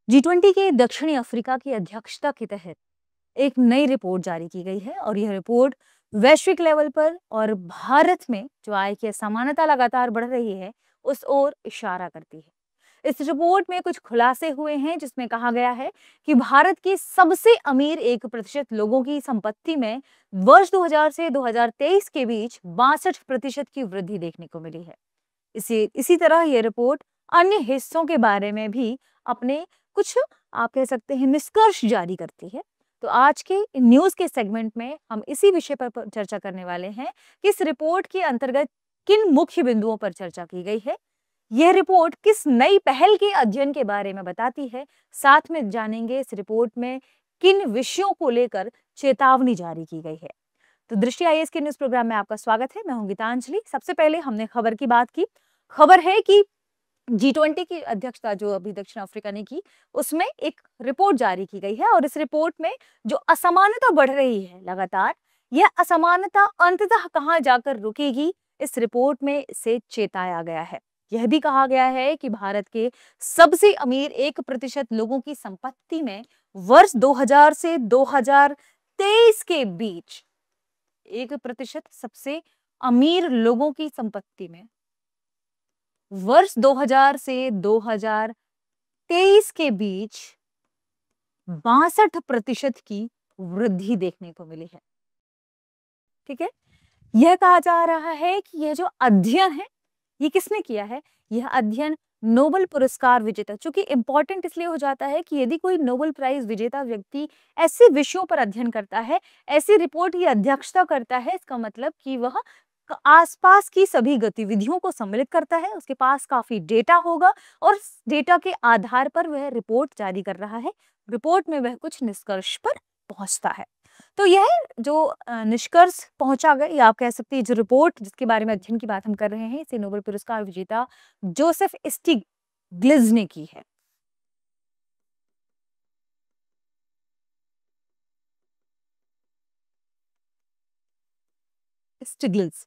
G20 के दक्षिणी Africa की अध्यक्षता के तहत एक नई रिपोर्ट जारी की गई है और यह रिपोर्ट वैश्विक लेवल पर और भारत में जो आय की असमानता लगातार बढ़ रही है, उस ओर इशारा करती है। इस रिपोर्ट में कुछ खुलासे हुए हैं जिसमें कहा गया है कि भारत के सबसे अमीर 1% लोगों की संपत्ति में वर्ष 2000 से 2023 के बीच 62% की वृद्धि देखने को मिली है। इसी तरह ये रिपोर्ट अन्य हिस्सों के बारे में भी अपने कुछ आप कह सकते हैं निष्कर्ष जारी करती है। तो आज के न्यूज़ के सेगमेंट में हम इसी विषय पर चर्चा करने वाले हैं कि इस रिपोर्ट के अंतर्गत किन मुख्य बिंदुओं पर चर्चा की गई है, यह रिपोर्ट किस नई पहल के अध्ययन के बारे में बताती है, साथ में जानेंगे इस रिपोर्ट में किन विषयों को लेकर चेतावनी जारी की गई है। तो दृष्टि आईएएस के न्यूज़ प्रोग्राम में आपका स्वागत है। मैं हूं गीतांजलि। सबसे पहले हमने खबर की बात की। खबर है कि G20 की अध्यक्षता जो अभी दक्षिण अफ्रीका ने की, उसमें एक रिपोर्ट जारी की गई है और इस रिपोर्ट में जो असमानता बढ़ रही है लगातार, यह असमानता अंततः कहां जाकर रुकेगी, इस रिपोर्ट में से चेताया गया है। यह भी कहा गया है कि भारत के सबसे अमीर 1% लोगों की संपत्ति में वर्ष 2000 से 2023 के बीच 1% सबसे अमीर लोगों की संपत्ति में वर्ष 2000 से 2023 के बीच 62% की वृद्धि देखने को मिली है। ठीक है, यह कहा जा रहा है कि यह जो अध्ययन है, ये किसने किया है? यह अध्ययन नोबेल पुरस्कार विजेता, चूंकि इंपॉर्टेंट इसलिए हो जाता है कि यदि कोई नोबेल प्राइज विजेता व्यक्ति ऐसे विषयों पर अध्ययन करता है, ऐसी रिपोर्ट की अध्यक्षता करता है, इसका मतलब कि वह आसपास की सभी गतिविधियों को सम्मिलित करता है, उसके पास काफी डेटा होगा और डेटा के आधार पर वह रिपोर्ट जारी कर रहा है। रिपोर्ट में वह कुछ निष्कर्ष पर पहुंचता है। तो यह जो निष्कर्ष पहुंचा गया, या आप कह सकते हैं जो रिपोर्ट जिसके बारे में अध्ययन की बात हम कर रहे हैं, इसे नोबेल पुरस्कार विजेता जोसेफ स्टिग्लिट्ज ने की है। स्टिग्लिट्ज,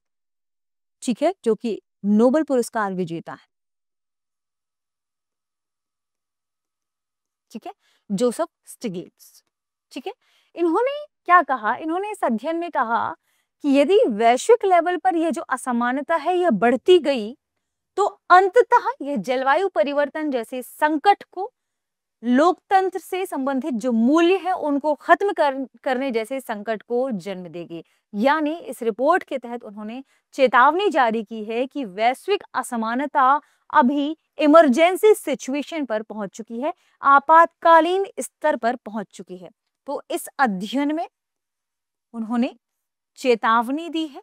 ठीक है, जो कि नोबेल पुरस्कार विजेता है। ठीक है, जोसेफ स्टिग्लिट्ज। ठीक है, इन्होंने क्या कहा? इन्होंने इस अध्ययन में कहा कि यदि वैश्विक लेवल पर यह जो असमानता है यह बढ़ती गई, तो अंततः यह जलवायु परिवर्तन जैसे संकट को, लोकतंत्र से संबंधित जो मूल्य है उनको खत्म करने जैसे संकट को जन्म देगी। यानी इस रिपोर्ट के तहत उन्होंने चेतावनी जारी की है कि वैश्विक असमानता अभी इमरजेंसी सिचुएशन पर पहुंच चुकी है, आपातकालीन स्तर पर पहुंच चुकी है। तो इस अध्ययन में उन्होंने चेतावनी दी है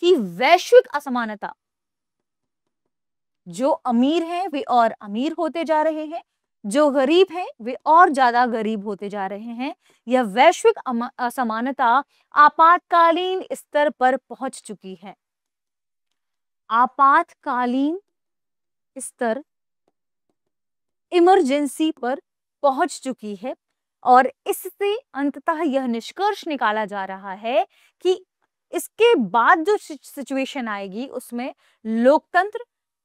कि वैश्विक असमानता, जो अमीर हैं वे और अमीर होते जा रहे हैं, जो गरीब हैं वे और ज्यादा गरीब होते जा रहे हैं। यह वैश्विक असमानता आपातकालीन स्तर पर पहुंच चुकी है। आपातकालीन स्तर, इमरजेंसी पर पहुंच चुकी है और इससे अंततः यह निष्कर्ष निकाला जा रहा है कि इसके बाद जो सिचुएशन आएगी उसमें लोकतंत्र,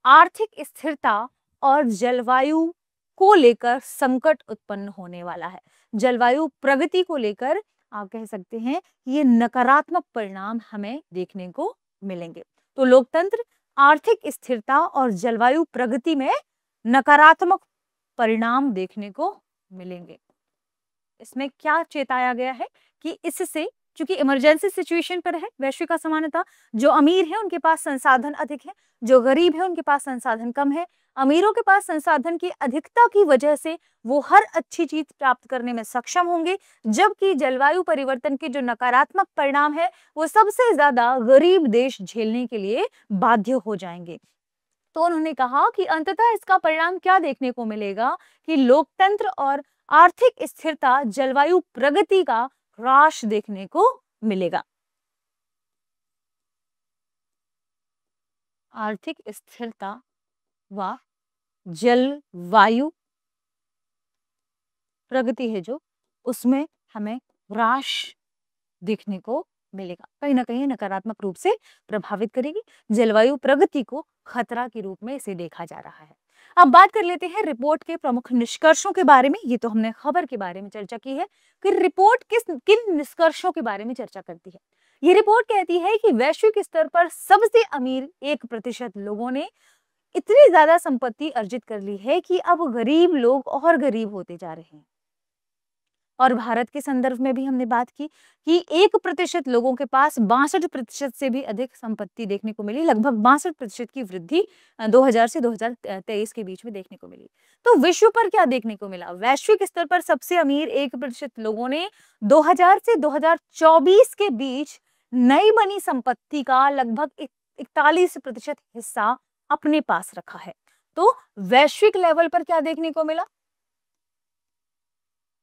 आर्थिक स्थिरता और जलवायु को लेकर संकट उत्पन्न होने वाला है। जलवायु प्रगति को लेकर आप कह सकते हैं ये नकारात्मक परिणाम हमें देखने को मिलेंगे। तो लोकतंत्र, आर्थिक स्थिरता और जलवायु प्रगति में नकारात्मक परिणाम देखने को मिलेंगे। इसमें क्या चेताया गया है कि इससे, चूंकि इमरजेंसी सिचुएशन पर है वैश्विक असमानता, जो अमीर है उनके पास संसाधन अधिक है, जो गरीब है उनके पास संसाधन कम है। अमीरों के पास संसाधन की अधिकता की वजह से वो हर अच्छी चीज प्राप्त करने में सक्षम होंगे, जबकि जलवायु परिवर्तन के जो नकारात्मक परिणाम है वो सबसे ज्यादा गरीब देश झेलने के लिए बाध्य हो जाएंगे। तो उन्होंने कहा कि अंततः इसका परिणाम क्या देखने को मिलेगा कि लोकतंत्र और आर्थिक स्थिरता, जलवायु प्रगति का ह्रास देखने को मिलेगा। आर्थिक स्थिरता व जलवायु प्रगति है जो, उसमें हमें ह्रास देखने को मिलेगा, कहीं ना कहीं नकारात्मक रूप से प्रभावित करेगी। जलवायु प्रगति को खतरा के रूप में इसे देखा जा रहा है। अब बात कर लेते हैं रिपोर्ट के प्रमुख निष्कर्षों के बारे में। ये तो हमने खबर के बारे में चर्चा की है कि रिपोर्ट किन निष्कर्षों के बारे में चर्चा करती है। ये रिपोर्ट कहती है कि वैश्विक स्तर पर सबसे अमीर 1% लोगों ने इतनी ज्यादा संपत्ति अर्जित कर ली है कि अब गरीब लोग और गरीब होते जा रहे हैं। और भारत के संदर्भ में भी हमने बात की कि 1% लोगों के पास 62% से भी अधिक संपत्ति देखने को मिली, लगभग 62% की वृद्धि 2000 से 2023 के बीच में देखने को मिली। तो विश्व पर क्या देखने को मिला? वैश्विक स्तर पर सबसे अमीर 1% लोगों ने 2000 से 2024 के बीच नई बनी संपत्ति का लगभग 41% हिस्सा अपने पास रखा है। तो वैश्विक लेवल पर क्या देखने को मिला?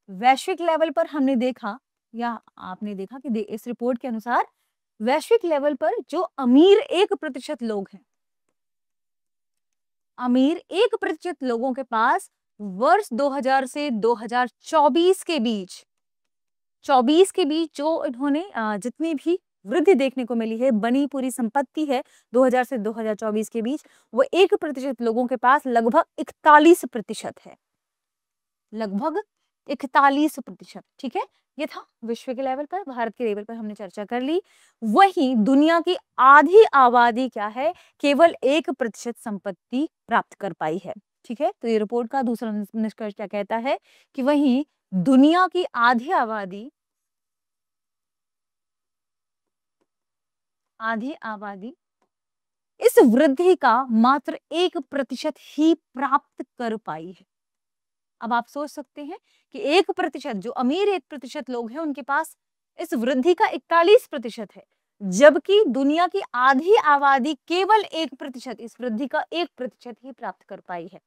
वैश्विक लेवल पर हमने देखा या आपने देखा कि इस रिपोर्ट के अनुसार वैश्विक लेवल पर जो अमीर 1% लोग हैं, अमीर 1% लोगों के पास वर्ष 2000 से 2024 के बीच 24 के बीच जो इन्होंने जितनी भी वृद्धि देखने को मिली है, बनी पूरी संपत्ति है 2000 से 2024 के बीच, वो 1% लोगों के पास लगभग 41% है, लगभग 41%। ठीक है, ये था विश्व के लेवल पर। भारत के लेवल पर हमने चर्चा कर ली। वहीं दुनिया की आधी आबादी क्या है, केवल 1% संपत्ति प्राप्त कर पाई है। ठीक है, तो ये रिपोर्ट का दूसरा निष्कर्ष क्या कहता है कि वहीं दुनिया की आधी आबादी इस वृद्धि का मात्र 1% ही प्राप्त कर पाई है। अब आप सोच सकते हैं कि 1%, जो अमीर 1% लोग हैं, उनके पास इस वृद्धि का 41% है, जबकि दुनिया की आधी आबादी केवल 1% इस वृद्धि का 1% ही प्राप्त कर पाई है।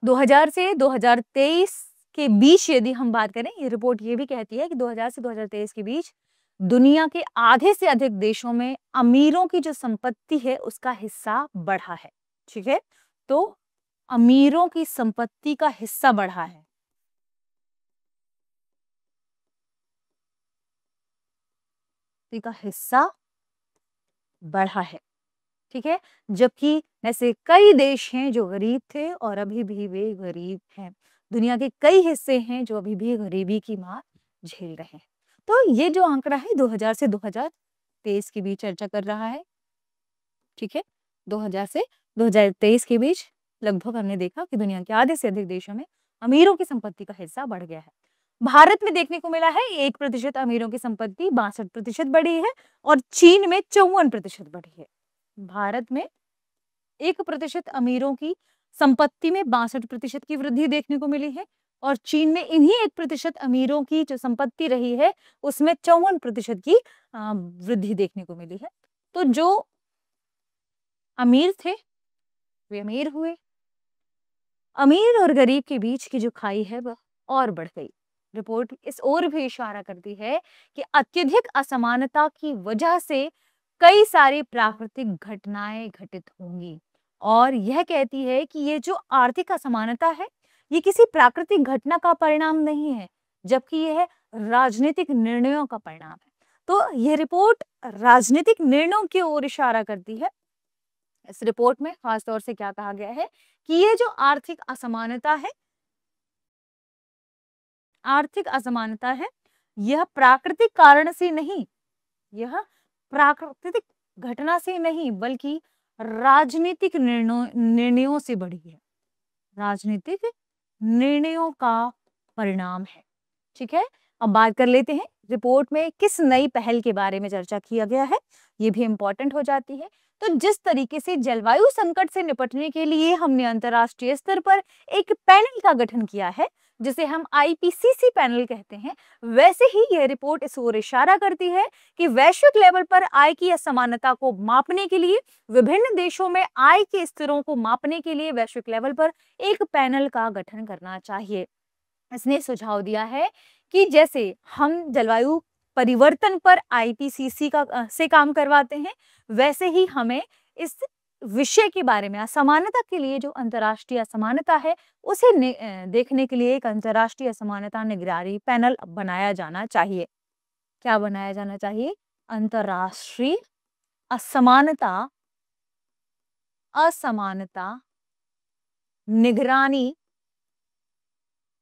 2000 से 2023 के बीच यदि हम बात करें, ये रिपोर्ट ये भी कहती है कि 2000 से 2023 के बीच दुनिया के आधे से अधिक देशों में अमीरों की जो संपत्ति है उसका हिस्सा बढ़ा है। ठीक है, तो अमीरों की संपत्ति का हिस्सा बढ़ा है। का हिस्सा बढ़ा है। ठीक है, जबकि ऐसे कई देश हैं जो गरीब थे और अभी भी वे गरीब हैं। दुनिया के कई हिस्से हैं जो अभी भी गरीबी की मार झेल रहे हैं। तो ये जो आंकड़ा है 2000 से 2023 के बीच चर्चा कर रहा है। ठीक है, 2000 से 2023 के बीच लगभग हमने देखा कि दुनिया के आधे से अधिक देशों में अमीरों की संपत्ति का हिस्सा बढ़ गया है। भारत में देखने को मिला है 1% अमीरों की संपत्ति 62% बढ़ी है और चीन में 54% बढ़ी है। भारत में 1% अमीरों की संपत्ति में 62% की वृद्धि देखने को मिली है और चीन में इन्हीं 1% अमीरों की जो संपत्ति रही है उसमें 54% की वृद्धि देखने को मिली है। तो जो अमीर थे वे अमीर हुए, अमीर और गरीब के बीच की जो खाई है वह और बढ़ गई। रिपोर्ट इस ओर भी इशारा करती है कि अत्यधिक असमानता की वजह से कई सारी प्राकृतिक घटनाएं घटित होंगी और यह कहती है कि ये जो आर्थिक असमानता है ये किसी प्राकृतिक घटना का परिणाम नहीं है, जबकि यह राजनीतिक निर्णयों का परिणाम है। तो यह रिपोर्ट राजनीतिक निर्णयों की ओर इशारा करती है। इस रिपोर्ट में खास तौर से क्या कहा गया है कि ये जो आर्थिक असमानता है यह प्राकृतिक कारण से नहीं, यह प्राकृतिक घटना से नहीं बल्कि राजनीतिक निर्णयों से बढ़ी है, राजनीतिक निर्णयों का परिणाम है। ठीक है, अब बात कर लेते हैं रिपोर्ट में किस नई पहल के बारे में चर्चा किया गया है, ये भी इंपॉर्टेंट हो जाती है। तो जिस तरीके से जलवायु संकट से निपटने के लिए हमने अंतर्राष्ट्रीय स्तर पर एक पैनल का गठन किया है जिसे हम आईपीसीसी पैनल कहते हैं, वैसे ही यह रिपोर्ट इस ओर इशारा करती है कि वैश्विक लेवल पर आय की असमानता को मापने के लिए, विभिन्न देशों में आय के स्तरों को मापने के लिए वैश्विक लेवल पर एक पैनल का गठन करना चाहिए। इसने सुझाव दिया है कि जैसे हम जलवायु परिवर्तन पर आईपीसीसी से काम करवाते हैं, वैसे ही हमें इस विषय के बारे में, असमानता के लिए जो अंतर्राष्ट्रीय असमानता है उसे देखने के लिए एक अंतर्राष्ट्रीय असमानता निगरानी पैनल बनाया जाना चाहिए। क्या बनाया जाना चाहिए? अंतर्राष्ट्रीय असमानता निगरानी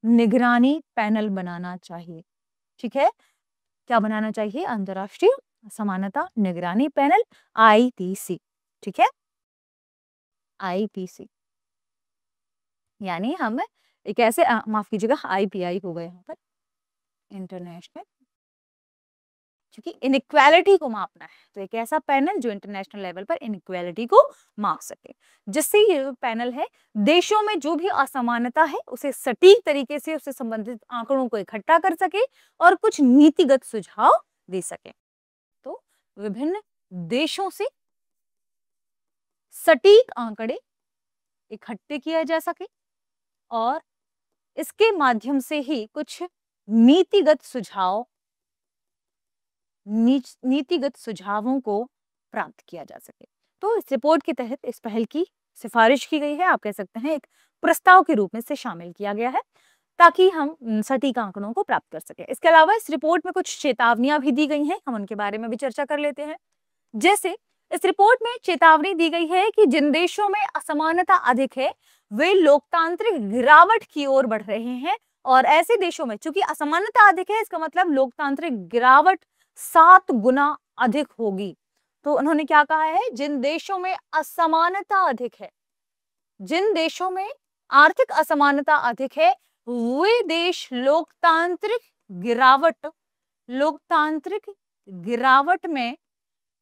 निगरानी पैनल बनाना चाहिए। ठीक है, क्या बनाना चाहिए? अंतर्राष्ट्रीय असमानता निगरानी पैनल, आईपीसी। ठीक है, आईपीसी यानी हम एक ऐसे माफ कीजिएगा, आईपीआई हो गए यहाँ पर, इंटरनेशनल, क्योंकि इनइक्वालिटी को मापना है तो एक ऐसा पैनल जो इंटरनेशनल लेवल पर इनइक्वालिटी को माप सके, जिससे ये पैनल है देशों में जो भी असमानता है उसे सटीक तरीके से उससे संबंधित आंकड़ों को इकट्ठा कर सके और कुछ नीतिगत सुझाव दे सके। तो विभिन्न देशों से सटीक आंकड़े इकट्ठे किया जा सके और इसके माध्यम से ही कुछ नीतिगत सुझावों को प्राप्त किया जा सके। तो इस रिपोर्ट के तहत इस पहल की सिफारिश की गई है, आप कह सकते हैं एक प्रस्ताव के रूप में से शामिल किया गया है ताकि हम सटीक आंकड़ों को प्राप्त कर सके। इसके अलावा इस रिपोर्ट में कुछ चेतावनियां भी दी गई हैं, हम उनके बारे में भी चर्चा कर लेते हैं। जैसे इस रिपोर्ट में चेतावनी दी गई है कि जिन देशों में असमानता अधिक है वे लोकतांत्रिक गिरावट की ओर बढ़ रहे हैं, और ऐसे देशों में चूंकि असमानता अधिक है इसका मतलब लोकतांत्रिक गिरावट 7 गुना अधिक होगी। तो उन्होंने क्या कहा है? जिन देशों में असमानता अधिक है, जिन देशों में आर्थिक असमानता अधिक है, वे देश लोकतांत्रिक गिरावट में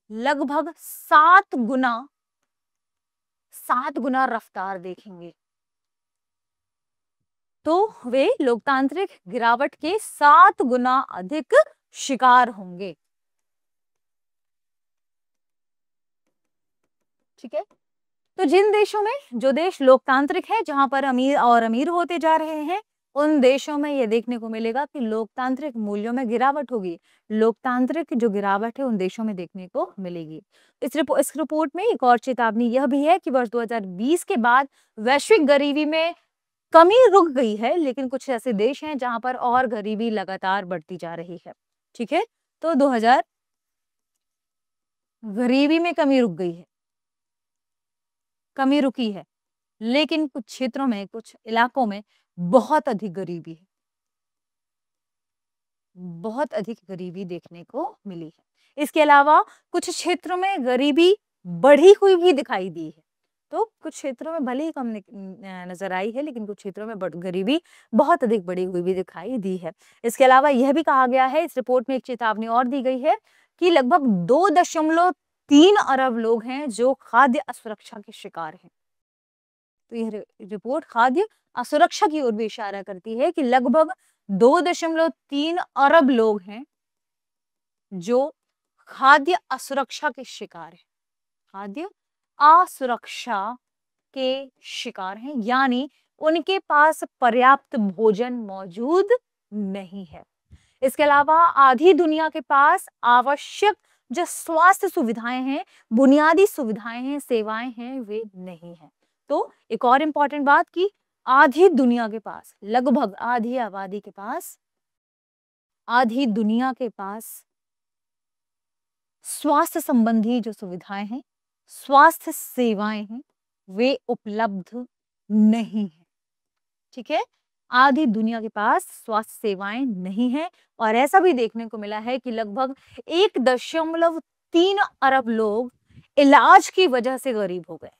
लगभग 7 गुना रफ्तार देखेंगे। तो वे लोकतांत्रिक गिरावट के 7 गुना अधिक शिकार होंगे। ठीक है, तो जिन देशों में, जो देश लोकतांत्रिक है, जहां पर अमीर और अमीर होते जा रहे हैं, उन देशों में यह देखने को मिलेगा कि लोकतांत्रिक मूल्यों में गिरावट होगी। लोकतांत्रिक जो गिरावट है उन देशों में देखने को मिलेगी। इस रिपोर्ट में एक और चेतावनी यह भी है कि वर्ष 2020 के बाद वैश्विक गरीबी में कमी रुक गई है, लेकिन कुछ ऐसे देश हैं जहां पर और गरीबी लगातार बढ़ती जा रही है। ठीक है, तो 2000 गरीबी में कमी रुकी है, लेकिन कुछ क्षेत्रों में, कुछ इलाकों में बहुत अधिक गरीबी है, बहुत अधिक गरीबी देखने को मिली है। इसके अलावा कुछ क्षेत्रों में गरीबी बढ़ी हुई भी दिखाई दी है। तो कुछ क्षेत्रों में भले ही कम नजर आई है, लेकिन कुछ क्षेत्रों में गरीबी बहुत अधिक बढ़ी हुई भी दिखाई दी है। इसके अलावा यह भी कहा गया है, इस रिपोर्ट में एक चेतावनी और दी गई है कि लगभग 2.3 अरब लोग हैं जो खाद्य असुरक्षा के शिकार हैं। तो यह रिपोर्ट खाद्य असुरक्षा की ओर भी इशारा करती है कि लगभग 2.3 अरब लोग हैं जो खाद्य असुरक्षा के शिकार हैं, खाद्य असुरक्षा के शिकार हैं, यानी उनके पास पर्याप्त भोजन मौजूद नहीं है। इसके अलावा आधी दुनिया के पास आवश्यक जो स्वास्थ्य सुविधाएं हैं, बुनियादी सुविधाएं हैं, सेवाएं हैं, वे नहीं है। तो एक और इंपॉर्टेंट बात कि आधी दुनिया के पास, लगभग आधी आबादी के पास, आधी दुनिया के पास स्वास्थ्य संबंधी जो सुविधाएं हैं, स्वास्थ्य सेवाएं हैं, वे उपलब्ध नहीं है। ठीक है, आधी दुनिया के पास स्वास्थ्य सेवाएं नहीं है, और ऐसा भी देखने को मिला है कि लगभग 1.3 अरब लोग इलाज की वजह से गरीब हो गए,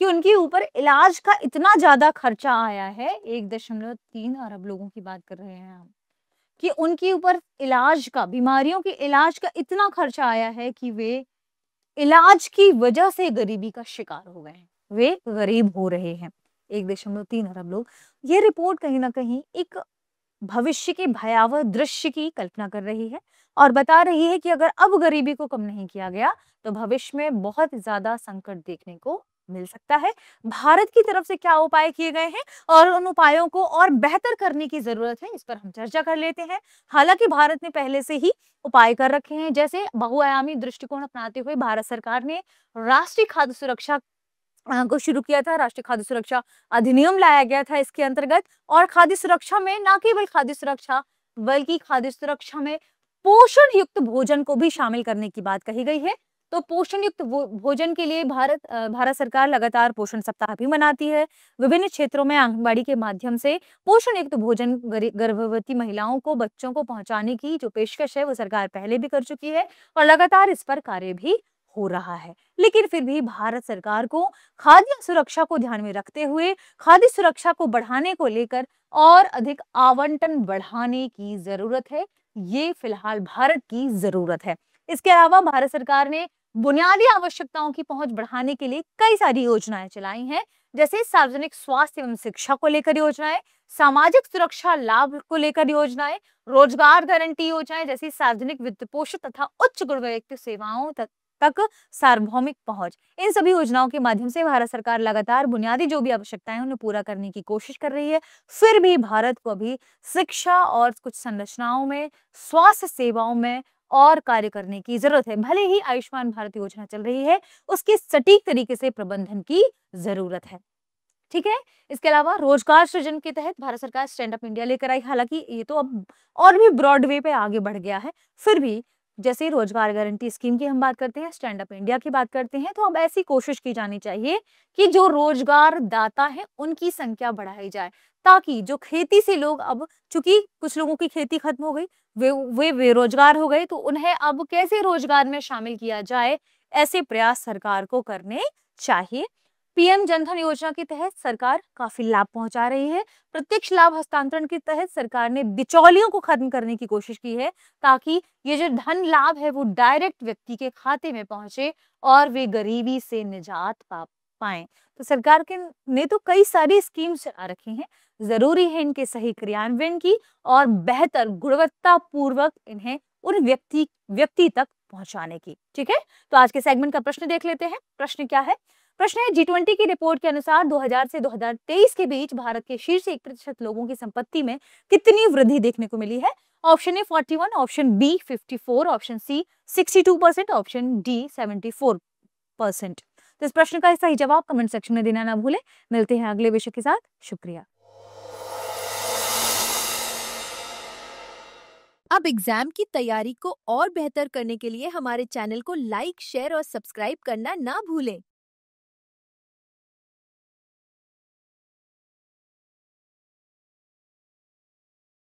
कि उनके ऊपर इलाज का इतना ज्यादा खर्चा आया है। 1.3 अरब लोगों की बात कर रहे हैं हम, कि उनके ऊपर इलाज का, बीमारियों के इलाज का इतना खर्चा आया है कि वे इलाज की वजह से गरीबी का शिकार हो गए हैं, वे गरीब हो रहे हैं। 1.3 अरब लोग। ये रिपोर्ट कहीं ना कहीं एक भविष्य के भयावह दृश्य की कल्पना कर रही है और बता रही है कि अगर अब गरीबी को कम नहीं किया गया तो भविष्य में बहुत ज्यादा संकट देखने को मिल सकता है। भारत की तरफ से क्या उपाय किए गए हैं और उन उपायों को और बेहतर करने की जरूरत है, इस पर हम चर्चा कर लेते हैं। हालांकि भारत ने पहले से ही उपाय कर रखे हैं, जैसे बहुआयामी दृष्टिकोण अपनाते हुए भारत सरकार ने राष्ट्रीय खाद्य सुरक्षा को शुरू किया था। राष्ट्रीय खाद्य सुरक्षा अधिनियम लाया गया था इसके अंतर्गत, और खाद्य सुरक्षा में न केवल खाद्य सुरक्षा बल्कि खाद्य सुरक्षा में पोषण युक्त भोजन को भी शामिल करने की बात कही गई है। तो पोषण युक्त भोजन के लिए भारत सरकार लगातार पोषण सप्ताह भी मनाती है। विभिन्न क्षेत्रों में आंगनबाड़ी के माध्यम से पोषण युक्त भोजन गर्भवती महिलाओं को, बच्चों को पहुंचाने की जो पेशकश है वो सरकार पहले भी कर चुकी है और लगातार इस पर कार्य भी हो रहा है। लेकिन फिर भी भारत सरकार को खाद्य सुरक्षा को ध्यान में रखते हुए खाद्य सुरक्षा को बढ़ाने को लेकर और अधिक आवंटन बढ़ाने की जरूरत है। ये फिलहाल भारत की जरूरत है। इसके अलावा भारत सरकार ने बुनियादी आवश्यकताओं की पहुंच बढ़ाने के लिए कई सारी योजनाएं चलाई हैं, जैसे सार्वजनिक स्वास्थ्य एवं शिक्षा को लेकर योजनाएं, सामाजिक सुरक्षा लाभ को लेकर योजनाएं, रोजगार गारंटी योजनाएं जैसी सार्वजनिक वित्त पोषित तथा उच्च गुणवत्ता सेवाओं तक सार्वभौमिक पहुंच। इन सभी योजनाओं के माध्यम से भारत सरकार लगातार बुनियादी जो भी आवश्यकताएं हैं उन्हें पूरा करने की कोशिश कर रही है। फिर भी भारत को अभी शिक्षा और कुछ संरचनाओं में, स्वास्थ्य सेवाओं में और कार्य करने की जरूरत है। भले ही आयुष्मान भारत योजना चल रही है, उसके सटीक तरीके से प्रबंधन की जरूरत है। ठीक है। इसके अलावा रोजगार सृजन के तहत भारत सरकार स्टैंड अप इंडिया लेकर आई। हालांकि ये तो अब और भी ब्रॉड वे पे आगे बढ़ गया है। फिर भी जैसे रोजगार गारंटी स्कीम की हम बात करते हैं, स्टैंड अप इंडिया की बात करते हैं, तो अब ऐसी कोशिश की जानी चाहिए कि जो रोजगार दाता है उनकी संख्या बढ़ाई जाए, ताकि जो खेती से लोग, अब चूंकि कुछ लोगों की खेती खत्म हो गई, वे बेरोजगार हो गए, तो उन्हें अब कैसे रोजगार में शामिल किया जाए, ऐसे प्रयास सरकार को करने चाहिए। पीएम जनधन योजना के तहत सरकार काफी लाभ पहुंचा रही है। प्रत्यक्ष लाभ हस्तांतरण के तहत सरकार ने बिचौलियों को खत्म करने की कोशिश की है, ताकि ये जो धन लाभ है वो डायरेक्ट व्यक्ति के खाते में पहुंचे और वे गरीबी से निजात पा पाएं। तो सरकार के ने तो कई सारी स्कीम्स चला रखी हैं, जरूरी है इनके सही क्रियान्वयन की और बेहतर गुणवत्ता पूर्वक इन्हें उन व्यक्ति तक पहुंचाने की। ठीक है, तो आज के सेगमेंट का प्रश्न देख लेते हैं। प्रश्न क्या है? प्रश्न है, G20 की रिपोर्ट के अनुसार 2000 से 2023 के बीच भारत के शीर्ष 1% लोगों की संपत्ति में कितनी वृद्धि देखने को मिली है? Option A 41, option B 54, option C 62%, option D 74%। तो इस प्रश्न का सही जवाब कमेंट सेक्शन में देना ना भूलें। मिलते हैं अगले विषय के साथ। शुक्रिया। अब एग्जाम की तैयारी को और बेहतर करने के लिए हमारे चैनल को लाइक, शेयर और सब्सक्राइब करना ना भूलें।